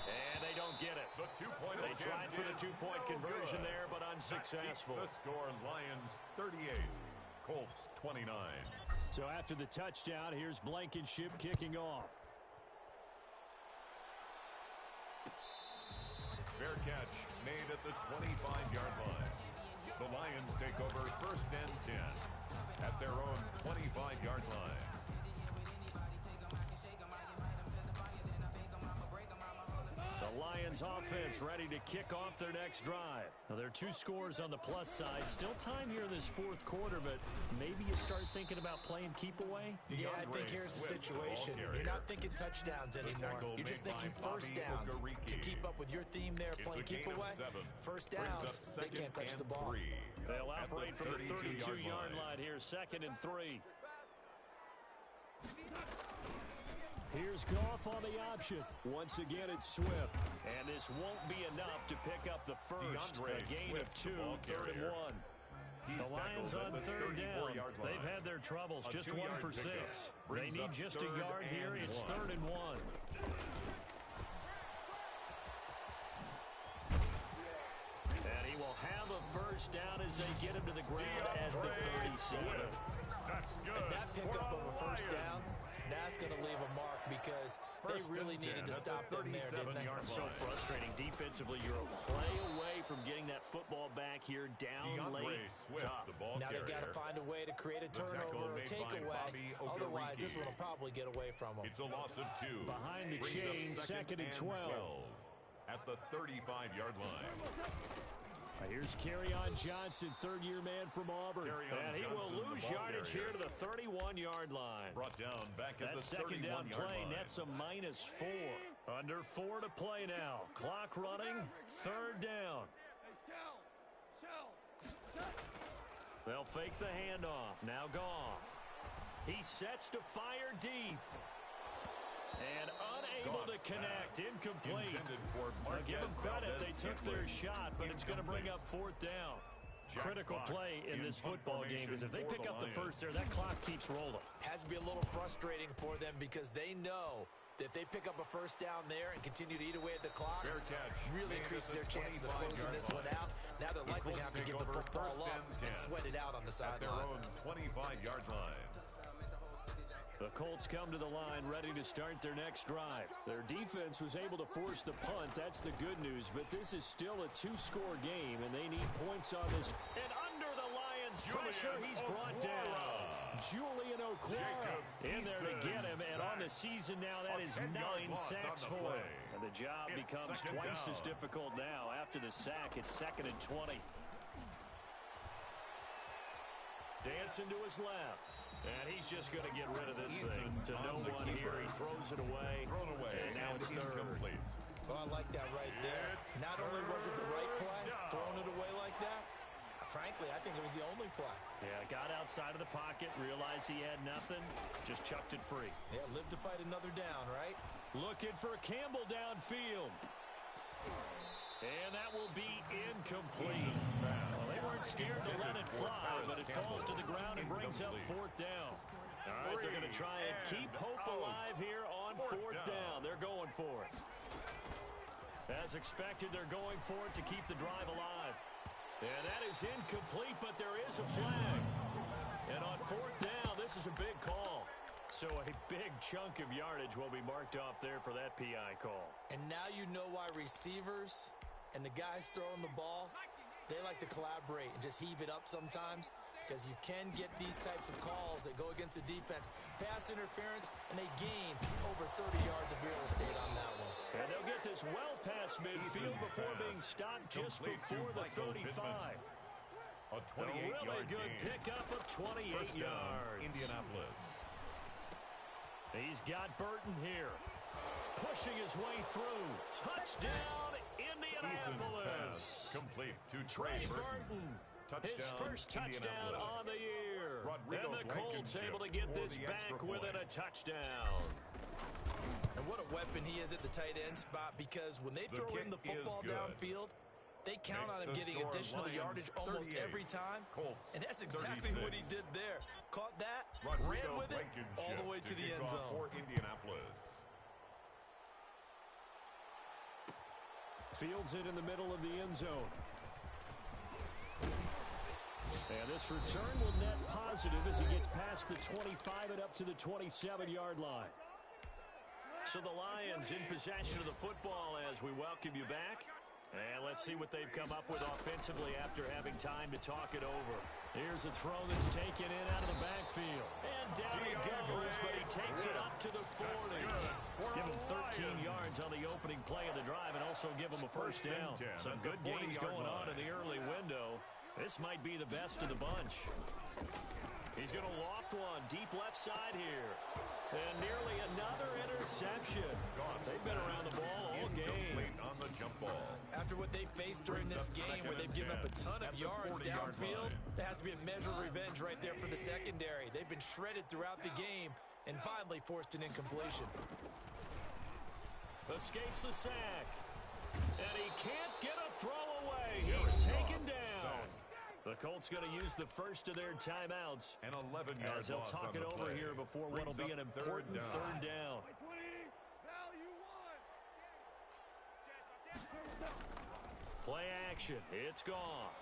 [SPEAKER 2] And they don't get it.
[SPEAKER 3] The 2-point
[SPEAKER 2] They tried for the 2-point conversion there, but unsuccessful.
[SPEAKER 3] The score, Lions 38, Colts 29.
[SPEAKER 5] So after the touchdown, here's Blankenship kicking off.
[SPEAKER 3] Fair catch made at the 25-yard line. The Lions take over 1st and 10 at their own 25-yard line.
[SPEAKER 2] The Lions offense ready to kick off their next drive. Now, there are 2 scores on the plus side. Still time here in this 4th quarter, but maybe you start thinking about playing keep away?
[SPEAKER 4] Yeah, I think here's the situation. You're not thinking touchdowns anymore. You're just thinking 1st downs. To keep up with your theme there, playing keep away, 1st downs, they can't touch the ball.
[SPEAKER 2] They'll operate from the 32-yard line here, 2nd and 3. Here's Goff on the option. Once again, it's Swift. And this won't be enough to pick up the first. A gain of 2, 3rd and 1. The Lions on 3rd down. They've had their troubles. Just 1 for 6. They need just a yard here. It's 3rd and 1. And he will have a first down as they get him to the ground at the 37.
[SPEAKER 3] That's good.
[SPEAKER 4] And that pickup of a 1st down, that's going to leave a mark because they really needed to stop them there, didn't they?
[SPEAKER 2] So frustrating. Defensively, you're a play away from getting that football back here down late. Tough.
[SPEAKER 4] Now they've got to find a way to create a turnover or a takeaway. Otherwise, this one will probably get away from them.
[SPEAKER 3] It's a loss of 2.
[SPEAKER 2] Behind the chain, 2nd and 12.
[SPEAKER 3] At the 35-yard line.
[SPEAKER 2] Here's Kerryon Johnson, 3rd-year man from Auburn. And he will lose yardage here to the 31-yard line.
[SPEAKER 3] Brought down back at the
[SPEAKER 2] 2nd down play,
[SPEAKER 3] line.
[SPEAKER 2] nets a -4. Under 4 to play now. Clock running, 3rd down. They'll fake the handoff. Now Goff. He sets to fire deep. And unable to connect. Incomplete. I'll give them credit. They took their shot, but it's going to bring up 4th down. critical play in this football game, because if they pick up the first there, that clock keeps rolling.
[SPEAKER 4] Has to be a little frustrating for them because they know that if they pick up a first down there and continue to eat away at the clock,
[SPEAKER 3] Fair catch.
[SPEAKER 4] really increases their chances of closing this one out. Now they're likely going to have to give the football up and sweat it out on the
[SPEAKER 3] At their
[SPEAKER 4] sideline.
[SPEAKER 3] own 25-yard line.
[SPEAKER 2] The Colts come to the line ready to start their next drive. Their defense was able to force the punt. That's the good news. But this is still a two-score game, and they need points on this. And under the Lions' pressure, he's brought down. Julian Okwara in there to get him. And on the season now, that is 9 sacks for him. And the job becomes twice as difficult now. After the sack, it's 2nd and 20. Dancing to his left. And he's just going to get rid of this thing. To no one here. He throws it away. And now it's third.
[SPEAKER 4] Oh, I like that right there. Not only was it the right play, throwing it away like that, frankly, I think it was the only play.
[SPEAKER 2] Yeah, got outside of the pocket, realized he had nothing, just chucked it free.
[SPEAKER 4] Yeah, live to fight another down, right?
[SPEAKER 2] Looking for Campbell downfield. And that will be incomplete. Well, they weren't scared to let it fly, but it falls to the ground and brings up 4th down. All right, they're going to try and keep hope alive here on 4th down. They're going for it. As expected, they're going for it to keep the drive alive. And that is incomplete, but there is a flag. And on 4th down, this is a big call. So a big chunk of yardage will be marked off there for that PI call.
[SPEAKER 4] And now you know why receivers and the guys throwing the ball, they like to collaborate and just heave it up sometimes, because you can get these types of calls that go against the defense. Pass interference, and they gain over 30 yards of real estate on that one.
[SPEAKER 2] And they'll get this well past midfield before being stopped just before the 35.
[SPEAKER 3] A
[SPEAKER 2] really good pickup of 28 yards.
[SPEAKER 3] Indianapolis.
[SPEAKER 2] He's got Burton here. Pushing his way through. Touchdown, Indianapolis.
[SPEAKER 3] Complete to
[SPEAKER 2] Trey Burton. His first touchdown on the year. And the Colts able to get this back within a touchdown.
[SPEAKER 4] And what a weapon he is at the tight end spot, because when they throw him the football downfield, they count on him getting additional yardage almost every time. And that's exactly what he did there. Caught that, ran with it, all the way to the end zone.
[SPEAKER 3] For Indianapolis.
[SPEAKER 2] Fields it in the middle of the end zone. And this return will net positive as he gets past the 25 and up to the 27-yard line. So the Lions in possession of the football as we welcome you back. And let's see what they've come up with offensively after having time to talk it over. Here's a throw that's taken in out of the backfield. And down he goes, but he takes it up to the 40. Give him 13 yards on the opening play of the drive and also give him a first down. Some good games going on in the early window. This might be the best of the bunch. He's going to loft one deep left side here. And nearly another interception. They've been around the ball all game.
[SPEAKER 3] On the jump ball.
[SPEAKER 4] After what they faced during this game where they've given up a ton of yards downfield, there has to be a measure of revenge right there for the secondary. They've been shredded throughout the game and finally forced an incompletion.
[SPEAKER 2] Escapes the sack. And he can't get a throw away. He's taken down. The Colts going to use the first of their timeouts.
[SPEAKER 3] An 11-yard
[SPEAKER 2] as they'll
[SPEAKER 3] loss
[SPEAKER 2] talk
[SPEAKER 3] on
[SPEAKER 2] it
[SPEAKER 3] the
[SPEAKER 2] over
[SPEAKER 3] play.
[SPEAKER 2] here before what will be an important third down. Play action. It's Goff.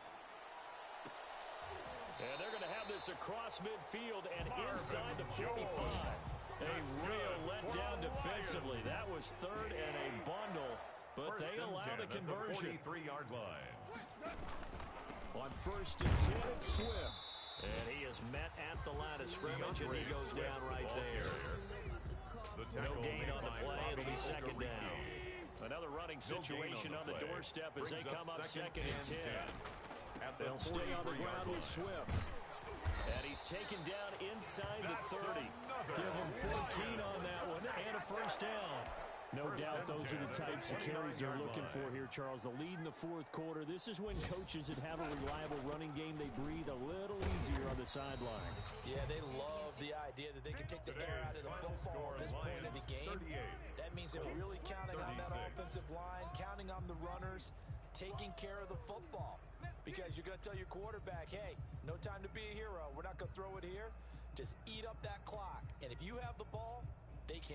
[SPEAKER 2] And they're going to have this across midfield and inside the 45. A real letdown defensively. That was third and a bundle, but they allow the conversion.
[SPEAKER 3] 43-yard line.
[SPEAKER 2] On 1st and 10, it's Swift. And he is met at the line of scrimmage, and he goes down right there. No gain on the play. It'll be 2nd down. Another running situation on the doorstep as they come up 2nd and 10. They'll stay on the ground with Swift. And he's taken down inside the 30. Give him 14 on that one and a first down. No doubt those are the types of carries they're looking for here, Charles. The lead in the 4th quarter. This is when coaches that have a reliable running game, they breathe a little easier on the sideline.
[SPEAKER 4] Yeah, they love the idea that they can take the air out of the football at this point of the game. That means they're really counting on that offensive line, counting on the runners, taking care of the football. because you're going to tell your quarterback, hey, no time to be a hero. We're not going to throw it here. Just eat up that clock. And if you have the ball, they can't.